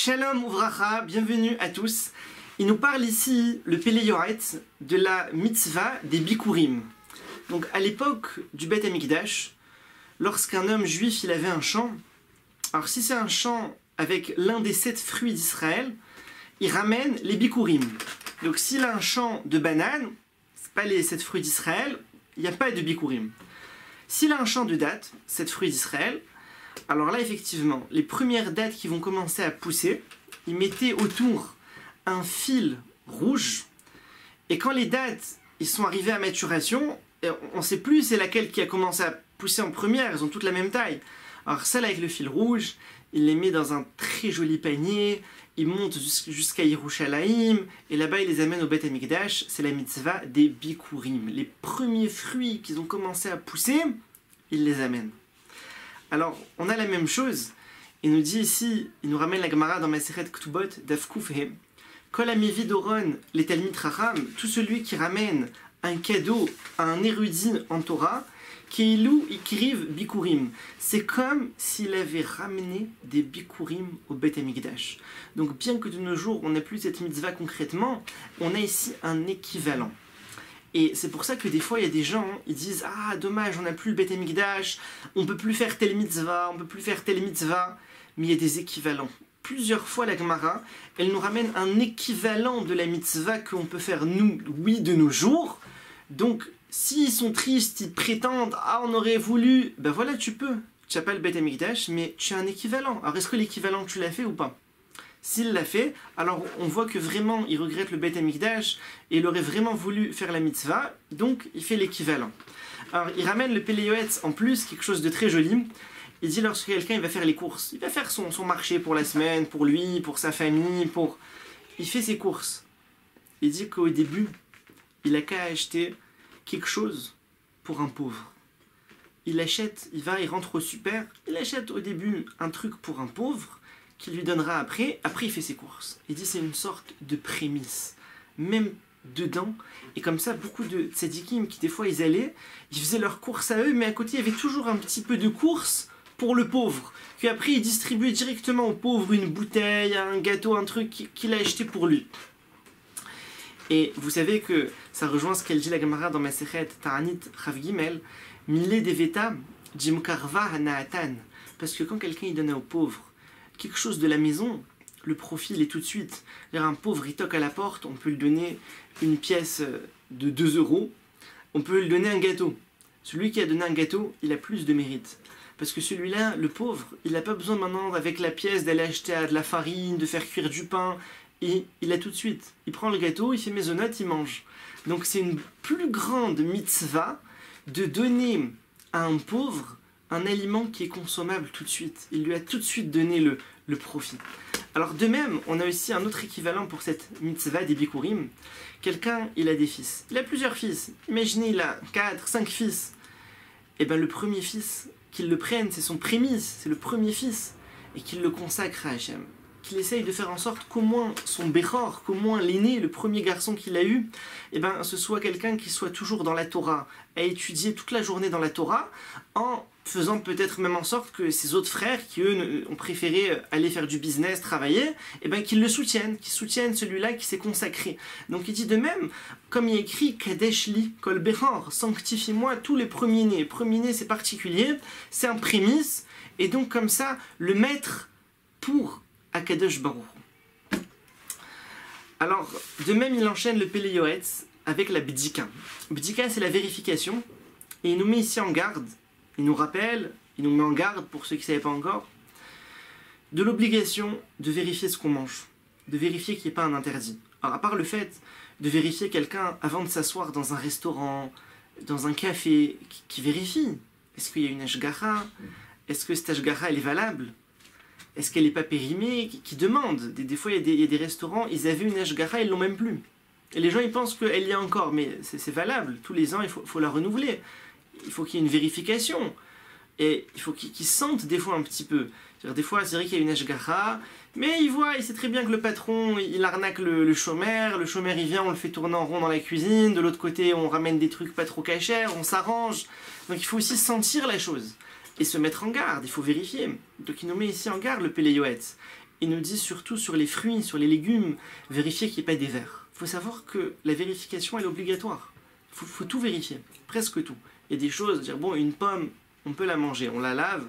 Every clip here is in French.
Shalom Uvracha, bienvenue à tous. Il nous parle ici, le Pélé Yoetz, de la mitzvah des Bikurim. Donc à l'époque du Beth Amikdash, lorsqu'un homme juif il avait un champ, alors si c'est un champ avec l'un des 7 fruits d'Israël, il ramène les Bikurim. Donc s'il a un champ de bananes, c'est pas les 7 fruits d'Israël, il n'y a pas de Bikurim. S'il a un champ de dattes, 7 fruits d'Israël, alors là effectivement, les premières dattes qui vont commencer à pousser, il mettait autour un fil rouge, et quand les dattes ils sont arrivées à maturation, on ne sait plus c'est laquelle qui a commencé à pousser en première, elles ont toutes la même taille. Alors celle avec le fil rouge, il les met dans un très joli panier, il monte jusqu'à Yerushalayim, et là-bas il les amène au Beth Amikdash, c'est la mitzvah des Bikurim. Les premiers fruits qu'ils ont commencé à pousser, il les amène. Alors on a la même chose, il nous dit ici, il nous ramène la Gemara dans Masechet Ktubot, Daf Kuf He, Kol Hamevi Doron, les Talmid Chacham, tout celui qui ramène un cadeau à un érudit en Torah, Keilou Ikriv Bikurim. C'est comme s'il avait ramené des Bikurim au Beth Amikdash. Donc bien que de nos jours on n'a plus cette mitzvah concrètement, on a ici un équivalent. Et c'est pour ça que des fois il y a des gens, ils disent « Ah dommage, on n'a plus le Beth Amikdash, on peut plus faire telle mitzvah, on peut plus faire telle mitzvah », mais il y a des équivalents. Plusieurs fois la Gemara, elle nous ramène un équivalent de la mitzvah qu'on peut faire nous, oui, de nos jours. Donc, s'ils sont tristes, ils prétendent « Ah, on aurait voulu », ben voilà, tu peux. Tu n'as pas le Beth Amikdash, mais tu as un équivalent. Alors, est-ce que l'équivalent, tu l'as fait ou pas? S'il l'a fait, alors on voit que vraiment, il regrette le Beth Amikdash et il aurait vraiment voulu faire la mitzvah, donc il fait l'équivalent. Alors, il ramène le Pélé Yoetz en plus, quelque chose de très joli. Il dit lorsque quelqu'un il va faire les courses, il va faire son marché pour la semaine, pour lui, pour sa famille, il fait ses courses. Il dit qu'au début, il n'a qu'à acheter quelque chose pour un pauvre. Il achète, il rentre au super, il achète au début un truc pour un pauvre, qu'il lui donnera après il fait ses courses. Il dit c'est une sorte de prémisse, même dedans, et comme ça beaucoup de tzadikim qui des fois ils faisaient leurs courses à eux, mais à côté il y avait toujours un petit peu de courses pour le pauvre, puis après il distribuait directement au pauvre une bouteille, un gâteau, un truc qu'il a acheté pour lui. Et vous savez que ça rejoint ce qu'elle dit la Gemara dans Masechet Ta'anit Chav Gimel, Milé Deveta Jimkarva Hanaatan, parce que quand quelqu'un il donne au pauvre quelque chose de la maison, le profit il est tout de suite. Un pauvre il toque à la porte, on peut lui donner une pièce de 2 €, on peut lui donner un gâteau. Celui qui a donné un gâteau, il a plus de mérite. Parce que celui-là, le pauvre, il n'a pas besoin maintenant avec la pièce d'aller acheter de la farine, de faire cuire du pain, et il a tout de suite. Il prend le gâteau, il fait maisonnote, il mange. Donc c'est une plus grande mitzvah de donner à un pauvre un aliment qui est consommable tout de suite. Il lui a tout de suite donné le profit. Alors de même, on a aussi un autre équivalent pour cette mitzvah des Bikurim. Quelqu'un, il a des fils. Il a plusieurs fils. Imaginez, il a 4, 5 fils. Et bien le premier fils, qu'il le prenne, c'est son prémisse, c'est le premier fils. Et qu'il le consacre à Hachem. Qu'il essaye de faire en sorte qu'au moins son Bechor, qu'au moins l'aîné, le premier garçon qu'il a eu, eh ben, ce soit quelqu'un qui soit toujours dans la Torah, à étudier toute la journée dans la Torah, en faisant peut-être même en sorte que ses autres frères, qui eux ont préféré aller faire du business, travailler, eh ben, qu'ils le soutiennent, qu'ils soutiennent celui-là qui s'est consacré. Donc il dit de même, comme il y a écrit, Kadesh li kol Bechor, sanctifie-moi tous les premiers-nés. Les premiers-nés c'est particulier, c'est un prémisse, et donc comme ça, le maître pour Akadosh Baruch. Alors, de même, il enchaîne le Pélé Yoetz avec la Bdika. Bdika, c'est la vérification. Et il nous met ici en garde, il nous rappelle, il nous met en garde, pour ceux qui ne savaient pas encore, de l'obligation de vérifier ce qu'on mange, de vérifier qu'il n'y ait pas un interdit. Alors, à part le fait de vérifier quelqu'un avant de s'asseoir dans un restaurant, dans un café, qui vérifie. Est-ce qu'il y a une ashgaha? Est-ce que cette ashgaha, elle est valable? Est-ce qu'elle n'est pas périmée? Qui demande. Des fois, il y a des restaurants, ils avaient une ashgaha, ils ne l'ont même plus. Et les gens, ils pensent qu'elle y a encore, mais c'est valable. Tous les ans, il faut la renouveler. Il faut qu'il y ait une vérification. Et il faut qu'ils sentent des fois un petit peu. Des fois, c'est vrai qu'il y a une ashgaha, mais il sait très bien que le patron, il arnaque le chômeur. Le chômeur, il vient, on le fait tourner en rond dans la cuisine. De l'autre côté, on ramène des trucs pas trop cachers, on s'arrange. Donc il faut aussi sentir la chose. Et se mettre en garde, il faut vérifier. Donc il nous met ici en garde le Pélé Yoetz. il nous dit surtout sur les fruits, sur les légumes, vérifier qu'il n'y ait pas des vers. Il faut savoir que la vérification elle est obligatoire. Il faut tout vérifier, presque tout. Il y a des choses, dire bon, une pomme, on peut la manger, on la lave,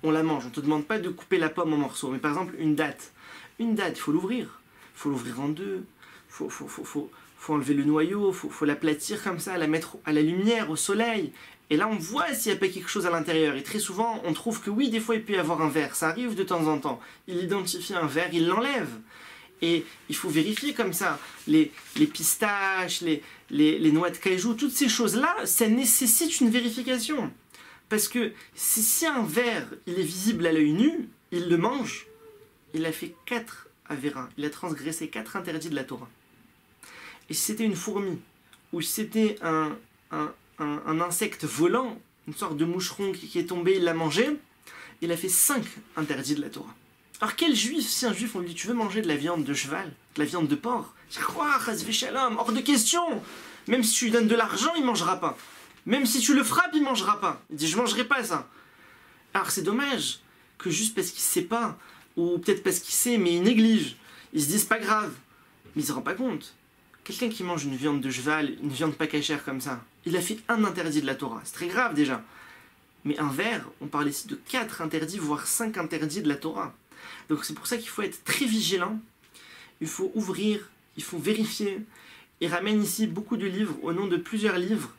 on la mange. On ne te demande pas de couper la pomme en morceaux. Mais par exemple, une date, il faut l'ouvrir. Il faut l'ouvrir en deux. Il faut enlever le noyau, il faut l'aplatir comme ça, la mettre à la lumière, au soleil. Et là, on voit s'il n'y a pas quelque chose à l'intérieur. Et très souvent, on trouve que oui, des fois, il peut y avoir un verre. Ça arrive de temps en temps. Il identifie un verre, il l'enlève. Et il faut vérifier comme ça. Les pistaches, les noix de cajou, toutes ces choses-là, ça nécessite une vérification. Parce que si un verre, il est visible à l'œil nu, il le mange, il a fait 4 avéras. Il a transgressé 4 interdits de la Torah. Et si c'était une fourmi, ou si c'était un insecte volant, une sorte de moucheron qui est tombé, il l'a mangé, il a fait 5 interdits de la Torah. Alors quel juif, si un juif on lui dit tu veux manger de la viande de cheval, de la viande de porc, il dit quoi, chasvé shalom, hors de question. Même si tu lui donnes de l'argent, il mangera pas. Même si tu le frappes, il mangera pas. Il dit je mangerai pas ça. Alors c'est dommage que juste parce qu'il sait pas, ou peut-être parce qu'il sait mais il néglige, il se dit c'est pas grave, mais il se rend pas compte. Quelqu'un qui mange une viande de cheval, une viande pas cachère comme ça, il a fait un interdit de la Torah. C'est très grave déjà. Mais un verre, on parle ici de 4 interdits, voire 5 interdits de la Torah. Donc c'est pour ça qu'il faut être très vigilant. Il faut ouvrir, il faut vérifier. Il ramène ici beaucoup de livres, au nom de plusieurs livres,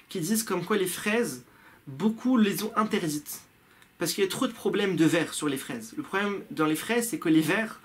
qui disent comme quoi les fraises, beaucoup les ont interdites. Parce qu'il y a trop de problèmes de verre sur les fraises. Le problème dans les fraises, c'est que les vers,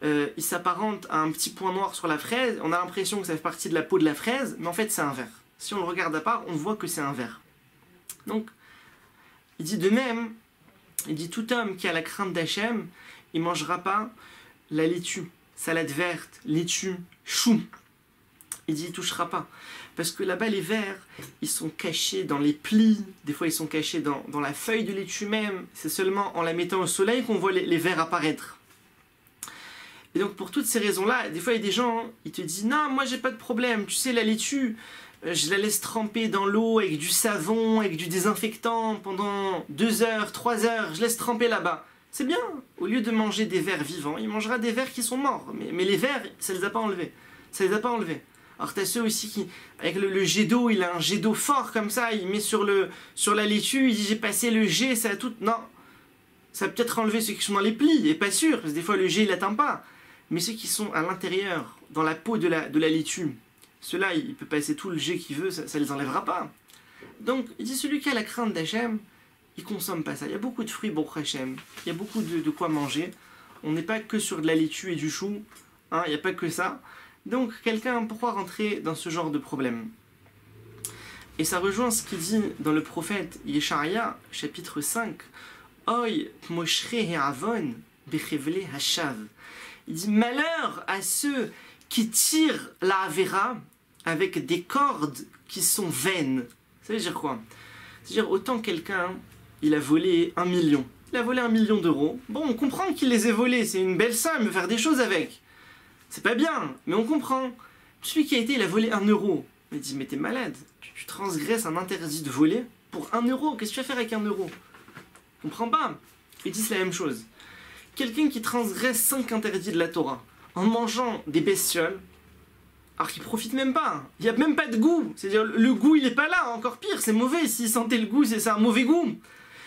ils s'apparentent à un petit point noir sur la fraise. On a l'impression que ça fait partie de la peau de la fraise, mais en fait c'est un verre. Si on le regarde à part, on voit que c'est un verre. Donc, il dit de même, il dit tout homme qui a la crainte d'Hachem, il ne mangera pas la laitue, salade verte, laitue, chou. Il dit il ne touchera pas. Parce que là-bas, les vers, ils sont cachés dans les plis, des fois ils sont cachés dans la feuille de laitue même. C'est seulement en la mettant au soleil qu'on voit les vers apparaître. Et donc pour toutes ces raisons-là, des fois il y a des gens, ils te disent non, moi j'ai pas de problème, tu sais la laitue, je la laisse tremper dans l'eau avec du savon, avec du désinfectant pendant 2 heures, 3 heures, je laisse tremper là-bas. C'est bien, au lieu de manger des vers vivants, il mangera des vers qui sont morts. Mais les vers, ça les a pas enlevés. Ça les a pas enlevés. Alors tu as ceux aussi qui, avec le jet d'eau, il a un jet d'eau fort comme ça, il met sur la laitue, il dit j'ai passé le jet, ça a tout... Non, ça va peut-être enlever ceux qui sont dans les plis, et pas sûr, parce que des fois le jet il n'atteint pas. Mais ceux qui sont à l'intérieur, dans la peau de la laitue, ceux-là, il peut passer tout le jet qu'il veut, ça ne les enlèvera pas. Donc, il dit celui qui a la crainte d'Hachem, il ne consomme pas ça. Il y a beaucoup de fruits, Baruch Hachem, il y a beaucoup de quoi manger. On n'est pas que sur de la laitue et du chou, hein, il n'y a pas que ça. Donc, quelqu'un, pourquoi rentrer dans ce genre de problème? Et ça rejoint ce qu'il dit dans le prophète Yesharia, chapitre 5, Oy moshre he'avon bechevle hashav. Il dit malheur à ceux qui tirent la Avera avec des cordes qui sont vaines. Ça veut dire quoi? C'est-à-dire autant quelqu'un, il a volé 1 million. Il a volé 1 million d'euros. Bon, on comprend qu'il les ait volés, c'est une belle somme, il veut faire des choses avec. C'est pas bien, mais on comprend. Celui qui a été, il a volé 1 euro. Il dit, mais t'es malade, tu transgresses un interdit de voler pour 1 euro. Qu'est-ce que tu vas faire avec 1 euro? Je comprends pas. Il dit, c'est la même chose. Quelqu'un qui transgresse 5 interdits de la Torah en mangeant des bestioles, alors qu'il profite même pas. Il n'y a même pas de goût. C'est-à-dire, le goût, il n'est pas là. Encore pire, c'est mauvais. S'il sentait le goût, c'est un mauvais goût.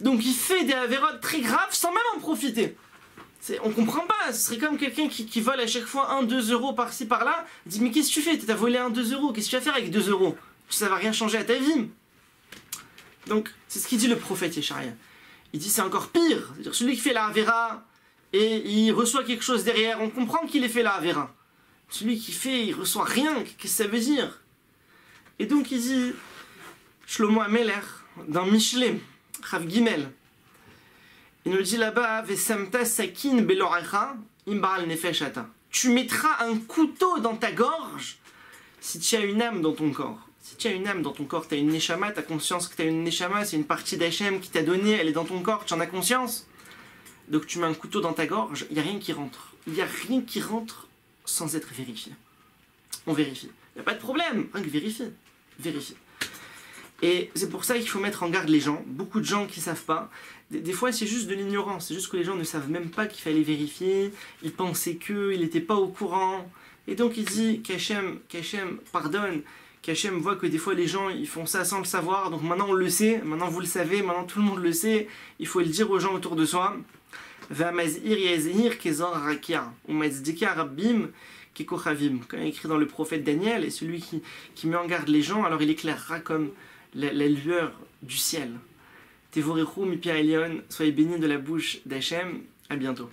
Donc, il fait des avérotes très graves sans même en profiter. On comprend pas. Ce serait comme quelqu'un qui vole à chaque fois 1-2 euros par-ci par-là. Il dit, mais qu'est-ce que tu fais? Tu as volé 1-2 euros. Qu'est-ce que tu vas faire avec 2 euros? Ça va rien changer à ta vie. Donc, c'est ce qu'il dit le prophète Yesharia. Il dit, c'est encore pire. C'est-à-dire, celui qui fait la avéra et il reçoit quelque chose derrière, on comprend qu'il ait fait la avéra. Celui qui fait, il reçoit rien. Qu'est-ce que ça veut dire? Et donc, il dit, Shlomo Ameler, dans Michelet, Rav Gimel, il nous dit là-bas, Vesamta sakin belorecha imbal nefeshata. Tu mettras un couteau dans ta gorge si tu as une âme dans ton corps. Si tu as une âme dans ton corps, tu as une neshama, tu as conscience que tu as une neshama, c'est une partie d'Hachem qui t'a donné, elle est dans ton corps, tu en as conscience. Donc tu mets un couteau dans ta gorge, il n'y a rien qui rentre. Il n'y a rien qui rentre sans être vérifié. On vérifie. Il n'y a pas de problème, rien que vérifie. Vérifie. Et c'est pour ça qu'il faut mettre en garde les gens. Beaucoup de gens qui ne savent pas. Des fois, c'est juste de l'ignorance. C'est juste que les gens ne savent même pas qu'il fallait vérifier. Ils pensaient qu'il n'était pas au courant. Et donc, il dit qu'Hachem pardonne, qu'Hachem voit que des fois, les gens, ils font ça sans le savoir. Donc maintenant, on le sait. Maintenant, vous le savez. Maintenant, tout le monde le sait. Il faut le dire aux gens autour de soi. V'amazir yazir kezor rakia. Ou mazdika rabbim kekochavim. Comme écrit dans le prophète Daniel. Et celui qui met en garde les gens, alors il éclairera comme la lueur du ciel. Tevorechou mipi Elion, soyez bénis de la bouche d'Hachem. À bientôt.